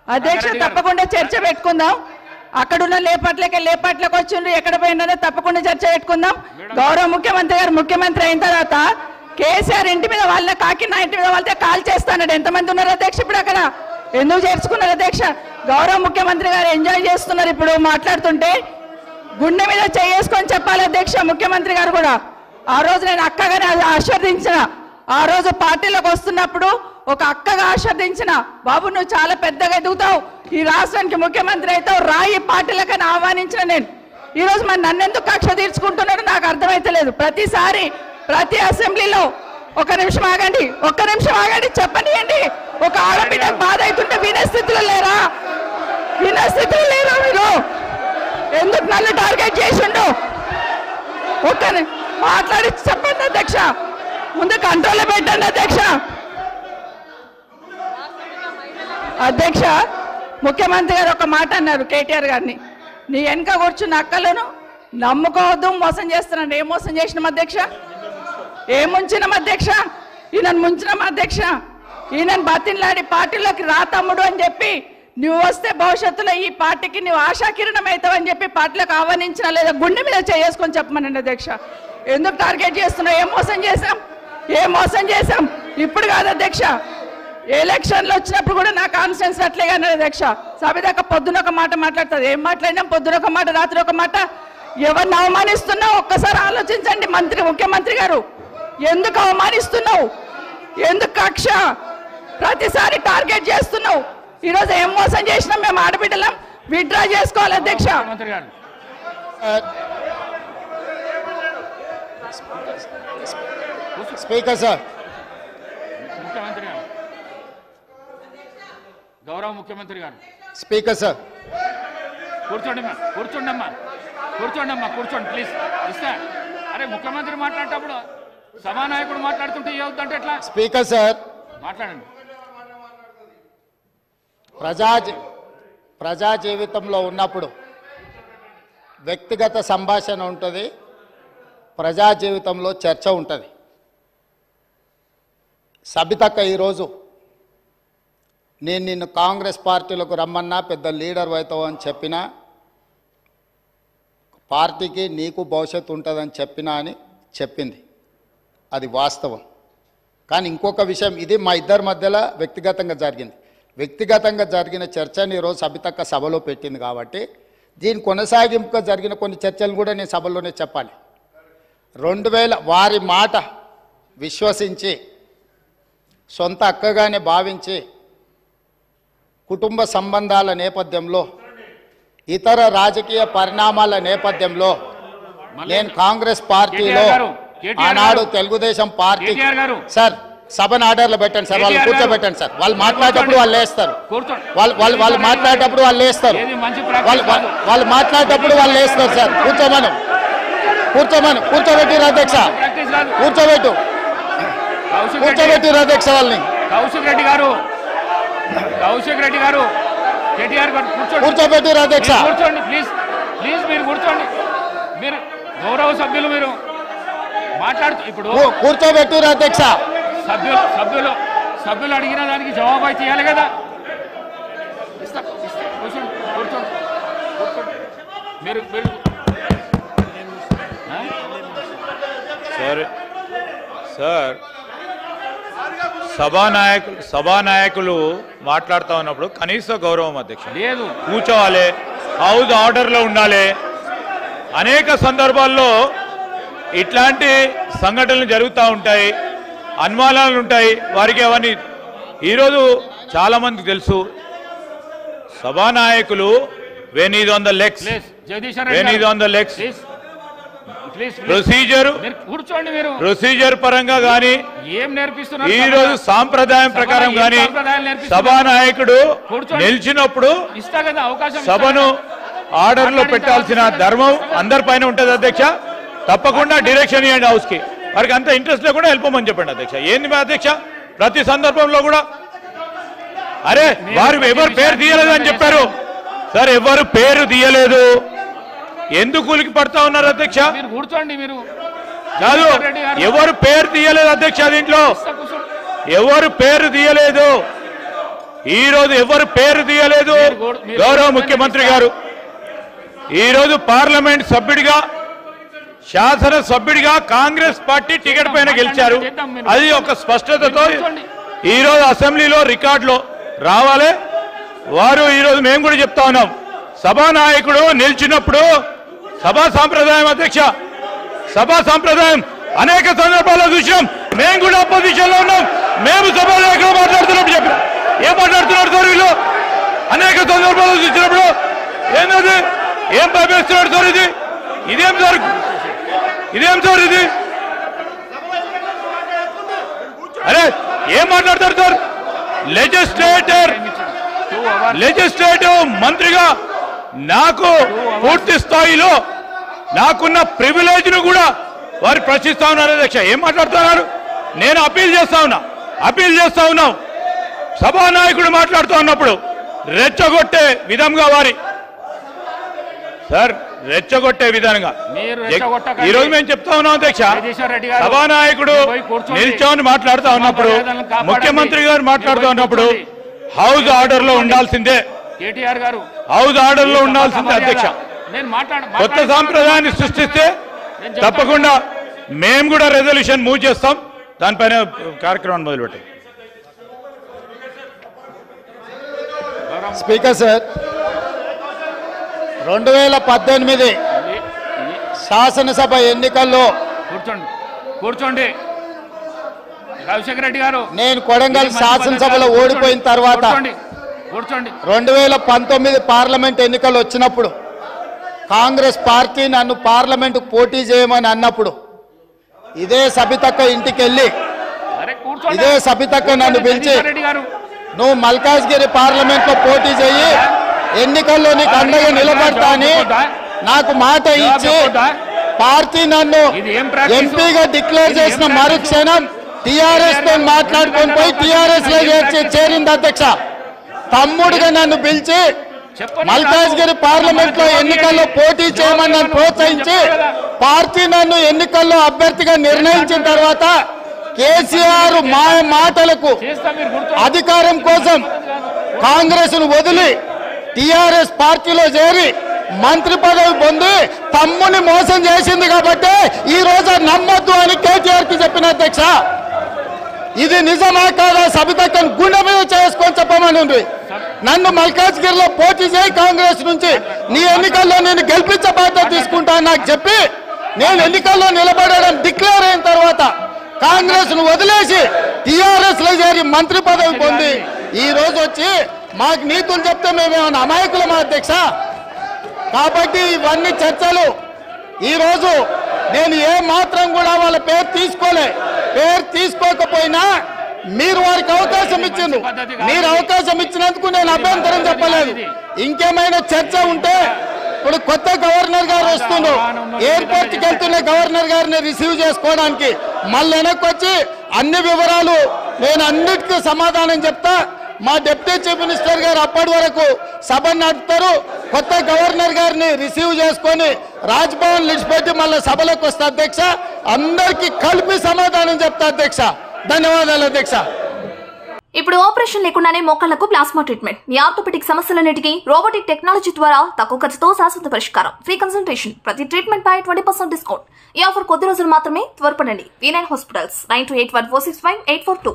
అధ్యక్ష తప్పకుండా చర్చ పెట్టుకుందాం. అక్కడున్న లేపట్లకు వచ్చిండ్రు, ఎక్కడ పోయిందో తప్పకుండా చర్చ పెట్టుకుందాం. గౌరవ ముఖ్యమంత్రి గారు ముఖ్యమంత్రి అయిన తర్వాత కేసీఆర్ ఇంటి మీద వాళ్ళ కాకినా ఇంటి మీద వాళ్ళతో కాల్ చేస్తాడు. ఎంతమంది ఉన్నారు అధ్యక్ష? ఇప్పుడు అక్కడ ఎందుకు చేర్చుకున్నారు అధ్యక్ష? గౌరవ ముఖ్యమంత్రి గారు ఎంజాయ్ చేస్తున్నారు. ఇప్పుడు మాట్లాడుతుంటే గుండె మీద చేసుకొని చెప్పాలి అధ్యక్ష. ముఖ్యమంత్రి గారు కూడా ఆ రోజు నేను అక్కగానే ఆశీర్వదించిన, ఆ రోజు పార్టీలోకి వస్తున్నప్పుడు ఒక అక్కగా ఆశీర్వదించిన, బాబు నువ్వు చాలా పెద్దగా ఎదుగుతావు, ఈ రాష్ట్రానికి ముఖ్యమంత్రి అవుతావు, రాయి పార్టీలకని ఆహ్వానించిన నేను. ఈ రోజు మరి నన్నెందుకు కక్ష తీర్చుకుంటున్నాడు నాకు అర్థమైతలేదు. ప్రతిసారి ప్రతి అసెంబ్లీలో ఒక్క నిమిషం ఆగండి చెప్పనియండి. ఒక ఆడబిడ్డకు బాధ అవుతుంటే వినే స్థితిలో లేరా? మీరు ఎందుకు నన్ను టార్గెట్ చేసిండు? మాట్లాడి చెప్పండి అధ్యక్ష, ముందు కంట్రోల్లో పెట్టండి అధ్యక్ష. అధ్యక్ష ముఖ్యమంత్రి గారు ఒక మాట అన్నారు కేటీఆర్ గారిని, నీ వెనక కూర్చున్న అక్కలను నమ్ముకోవద్దు, మోసం చేస్తున్నాడు. ఏం మోసం చేసినాం అధ్యక్ష? ఏం ముంచినాం అధ్యక్ష? ఈయనను ముంచినాం అధ్యక్ష. ఈయనను బతిన్లాడి పార్టీలోకి రా తమ్ముడు అని చెప్పి, నువ్వు వస్తే భవిష్యత్తులో ఈ పార్టీకి నువ్వు ఆశాకిరణం అవుతావు అని చెప్పి పార్టీలకు ఆహ్వానించిన లేదా గుండె మీద చేసుకొని చెప్పమనండి అధ్యక్ష. ఎందుకు టార్గెట్ చేస్తున్నావు? ఏం మోసం చేశాం? ఇప్పుడు కాదు అధ్యక్ష, ఎలక్షన్లు వచ్చినప్పుడు కూడా నా కాన్ఫిడెన్స్ అట్లేగా అధ్యక్ష. సభదాకా పొద్దున ఒక మాట మాట్లాడుతుంది, ఏం మాట్లాడినాం? పొద్దున ఒక మాట, రాత్రి ఒక మాట. ఎవరిని అవమానిస్తున్నావు ఒక్కసారి ఆలోచించండి ముఖ్యమంత్రి గారు. ఎందుకు అవమానిస్తున్నావు? ఎందుకు కక్ష? ప్రతిసారి టార్గెట్ చేస్తున్నావు. ఈరోజు ఏం మోసం చేసినాం? మేము ఆడబిడ్డలం విత్డ్రా చేసుకోవాలి అధ్యక్ష. స్పీకర్ సార్, గౌరవ ముఖ్యమంత్రి గారు. స్పీకర్ సార్, కూర్చోండి ప్లీజ్. ఇస్తా. అరే ముఖ్యమంత్రి మాట్లాడేటప్పుడు సభానాయకుడు మాట్లాడుతుంటే ఏవుతుంటే ఎట్లా? స్పీకర్ సార్ మాట్లాడండి. ప్రజా జీవితంలో ఉన్నప్పుడు వ్యక్తిగత సంభాషణ ఉంటుంది, ప్రజా జీవితంలో చర్చ ఉంటుంది. సబితక్క ఈరోజు నేను నిన్ను కాంగ్రెస్ పార్టీలోకి రమ్మన్నా, పెద్ద లీడర్ అవుతావు అని చెప్పినా, పార్టీకి నీకు భవిష్యత్తు ఉంటుందని చెప్పినా అని చెప్పింది. అది వాస్తవం. కానీ ఇంకొక విషయం, ఇది మా ఇద్దరి మధ్యలో వ్యక్తిగతంగా జరిగింది. వ్యక్తిగతంగా జరిగిన చర్చని ఈరోజు సబితక్క సభలో పెట్టింది కాబట్టి దీని కొనసాగింపుగా జరిగిన కొన్ని చర్చలు కూడా నేను సభలోనే చెప్పాలి. 2000 వారి మాట విశ్వసించి సొంత అక్కగానే భావించి కుటుంబ సంబంధాల నేపథ్యంలో, ఇతర రాజకీయ పరిణామాల నేపథ్యంలో నేను కాంగ్రెస్ పార్టీలో ఆనాడు తెలుగుదేశం పార్టీ సార్ సభను ఆర్డర్లో పెట్టండి సార్, వాళ్ళు కూర్చోబెట్టండి సార్. వాళ్ళు మాట్లాడేటప్పుడు వాళ్ళు లేస్తారు, వాళ్ళు మాట్లాడేటప్పుడు వాళ్ళు లేస్తారు, వాళ్ళు మాట్లాడేటప్పుడు వాళ్ళు లేస్తారు సార్. కూర్చోబెట్టిరు అధ్యక్ష, కూర్చోబెట్టిరు అధ్యక్ష వాళ్ళని. కౌశిక్ రెడ్డి గారు కేటీఆర్ గారు కూర్చోబెట్టిరు అధ్యక్ష. కూర్చోండి ప్లీజ్ మీరు కూర్చోండి. మీరు గౌరవ సభ్యులు మీరు మాట్లాడుతూ ఇప్పుడు కూర్చోబెట్టిరు అధ్యక్ష. సభ్యులు అడిగిన దానికి జవాబు అయితే ఇవ్వాలి కదా. కూర్చోండి మీరు సార్ సభానాయకులు మాట్లాడుతూ ఉన్నప్పుడు కనీస గౌరవం అధ్యక్ష లేదు. కూర్చోవాలి, హౌస్ ఆర్డర్లో ఉండాలి. అనేక సందర్భాల్లో ఇట్లాంటి సంఘటనలు జరుగుతూ ఉంటాయి, అనుమానాలు ఉంటాయి వారికి. అవన్నీ ఈరోజు చాలామందికి తెలుసు. సభానాయకులు when is on the legs, procedure పరంగా కానీ ఈ రోజు సాంప్రదాయం ప్రకారం కానీ సభానాయకుడు నిలిచినప్పుడు సభను ఆర్డర్ లో పెట్టాల్సిన ధర్మం అందరిపైన ఉంటుంది అధ్యక్ష. తప్పకుండా డైరెక్షన్ ఇవ్వండి హౌస్ కి. వారికి అంత ఇంట్రెస్ట్ లేకుండా వెళ్ళిపోమని చెప్పండి అధ్యక్ష. ఏంది మా అధ్యక్ష ప్రతి సందర్భంలో కూడా అరే వారు ఎవరు పేరు తీయలేదు అని చెప్పారు సార్. ఎవరు పేరు తీయలేదు, ఎందుకు ఉలికి పడతా ఉన్నారు అధ్యక్ష? కూర్చోండి మీరు. కాదు, ఎవరు పేరు తీయలేదు అధ్యక్ష. దీంట్లో ఎవరు పేరు తీయలేదు, ఈ రోజు ఎవరు పేరు తీయలేదు. గౌరవ ముఖ్యమంత్రి గారు ఈరోజు పార్లమెంట్ సభ్యుడిగా శాసన సభ్యుడిగా కాంగ్రెస్ పార్టీ టికెట్ పైన గెలిచారు. అది ఒక స్పష్టతతో ఈరోజు అసెంబ్లీలో రికార్డులో రావాలి. వారు ఈరోజు మేము కూడా చెప్తా ఉన్నాం, సభానాయకుడు నిలిచినప్పుడు సభా సాంప్రదాయం అధ్యక్ష, సభా సాంప్రదాయం అనేక సందర్భాల్లో చూసినాం. మేము కూడా అపోజిషన్ లో ఉన్నాం. మేము సభానాయకులు మాట్లాడుతున్నప్పుడు చెప్పిన ఏం మాట్లాడుతున్నారు సార్ వీళ్ళు? అనేక సందర్భాల్లో చూసినప్పుడు ఏంటది? ఏం భయపేస్తున్నాడు సార్? ఇదేం సార్? ఇదేం సార్ ఇది? అరే ఏం మాట్లాడతారు సార్? లెజిస్లేటివ్ మంత్రిగా నాకు పూర్తి స్థాయిలో నాకున్న ప్రివిలేజ్ ను కూడా వారు ప్రశ్నిస్తా ఉన్నారు అధ్యక్ష. ఏం మాట్లాడుతున్నారు? నేను అప్పీల్ చేస్తా ఉన్నాం. సభానాయకుడు మాట్లాడుతూ ఉన్నప్పుడు రెచ్చగొట్టే విధంగా రెచ్చగొట్టే విధంగా ఈరోజు మేము చెప్తా ఉన్నాం అధ్యక్ష. సభానాయకుడు నిల్చొని మాట్లాడుతూ ఉన్నప్పుడు, ముఖ్యమంత్రి గారు మాట్లాడుతూ ఉన్నప్పుడు హౌస్ ఆర్డర్ లో ఉండాల్సిందే, కేటీఆర్ గారు హౌస్ ఆర్డర్ లో ఉండాల్సిందే అధ్యక్ష. కొత్త సాంప్రదాయాన్ని సృష్టిస్తే తప్పకుండా మేము కూడా రెజల్యూషన్ మూవ్ చేస్తాం. దానిపైన కార్యక్రమాన్ని మొదలుపెట్టాం. స్పీకర్ సార్, 2018 శాసనసభ ఎన్నికల్లో కూర్చోండి రాజశేఖర రెడ్డి గారు, నేను కొడంగల్ శాసనసభలో ఓడిపోయిన తర్వాత 2019 పార్లమెంట్ ఎన్నికలు వచ్చినప్పుడు కాంగ్రెస్ పార్టీ నన్ను పార్లమెంట్ పోటీ చేయమని అన్నప్పుడు ఇదే సబితక్క ఇంటికి వెళ్ళి ఇదే సబితక్క నన్ను పిలిచి నువ్వు మల్కాజ్గిరి పార్లమెంట్ లో పోటీ చేయి, ఎన్నికల్లో నీకు అండగా నిలబడతా అని నాకు మాట ఇచ్చి పార్టీ నన్ను ఎంపీగా డిక్లేర్ చేసిన మరుక్షణం టిఆర్ఎస్ తో మాట్లాడుకొని పోయి టిఆర్ఎస్ లో చేరింది అధ్యక్ష. తమ్ముడుగా నన్ను పిలిచి మల్కాజ్గిరి పార్లమెంట్ లో ఎన్నికల్లో పోటీ చేయమని నన్ను ప్రోత్సహించి పార్టీ నన్ను ఎన్నికల్లో అభ్యర్థిగా నిర్ణయించిన తర్వాత కేసీఆర్ మాటలకు అధికారం కోసం కాంగ్రెస్ ను వదిలి టిఆర్ఎస్ పార్టీలో చేరి మంత్రి పదవి పొంది తమ్ముని మోసం చేసింది కాబట్టి ఈ రోజు నమ్మొద్దు అని కేటీఆర్ కి చెప్పిన అధ్యక్ష. ఇది నిజమా కాదా సబితక్కను గుండె మీద చేసుకొని చెప్పమని నన్ను మల్కాజ్గిరిలో పోటీ చేయి కాంగ్రెస్ నుంచి, నీ ఎన్నికల్లో నేను గెలిపించే బాధ్యత తీసుకుంటా నాకు చెప్పి నేను ఎన్నికల్లో నిలబడడం డిక్లేర్ అయిన తర్వాత కాంగ్రెస్ ను వదిలేసి టిఆర్ఎస్ లో చేరి మంత్రి పదవి పొంది ఈ రోజు వచ్చి మాకు నీతులు చెప్తే మేమేమన్నా అమాయకులమా అధ్యక్ష? కాబట్టి ఇవన్నీ చర్చలు. ఈ రోజు నేను ఏ మాత్రం కూడా వాళ్ళ పేరు తీసుకోకపోయినా మీరు వారికి అవకాశం ఇచ్చిండ్రు. మీరు అవకాశం ఇచ్చినందుకు నేను అభ్యంతరం చెప్పలేదు. ఇంకేమైనా చర్చ ఉంటే ఇప్పుడు కొత్త గవర్నర్ గారు వస్తున్నారు, ఎయిర్పోర్ట్ కి వెళ్తున్న గవర్నర్ గారిని రిసీవ్ చేసుకోవడానికి మళ్ళీ వెనక్కి వచ్చి అన్ని వివరాలు నేను అన్నిటికీ సమాధానం చెప్తా. మా డిప్యూటీ చీఫ్ మినిస్టర్ గారు అప్పటి వరకు సభ నడుపుతారు. కొత్త గవర్నర్ గారిని రిసీవ్ చేసుకొని రాజ్భవన్ విడిచిపెట్టి మళ్ళీ సభలోకి వస్తా అధ్యక్ష. అందరికీ కలిపి సమాధానం చెప్తా అధ్యక్ష. ధన్యవాదాలు అధ్యక్ష. ఇప్పుడు ఆపరేషన్ లేకుండానే మోకాళ్లకు ప్లాస్మా ట్రీట్మెంట్. మీ ఆర్థోపెటిక్ సమస్యలన్నిటికీ రోబోటిక్ టెక్నాలజీ ద్వారా తక్కువ ఖర్చుతో శాశ్వత పరిష్కారం. Free consultation. ప్రతి ట్రీట్మెంట్ పై 20% డిస్కౌంట్. ఈ ఆఫర్ కొద్ది రోజులు మాత్రమే. త్వరపడండి. V9 hospitals 9281465842.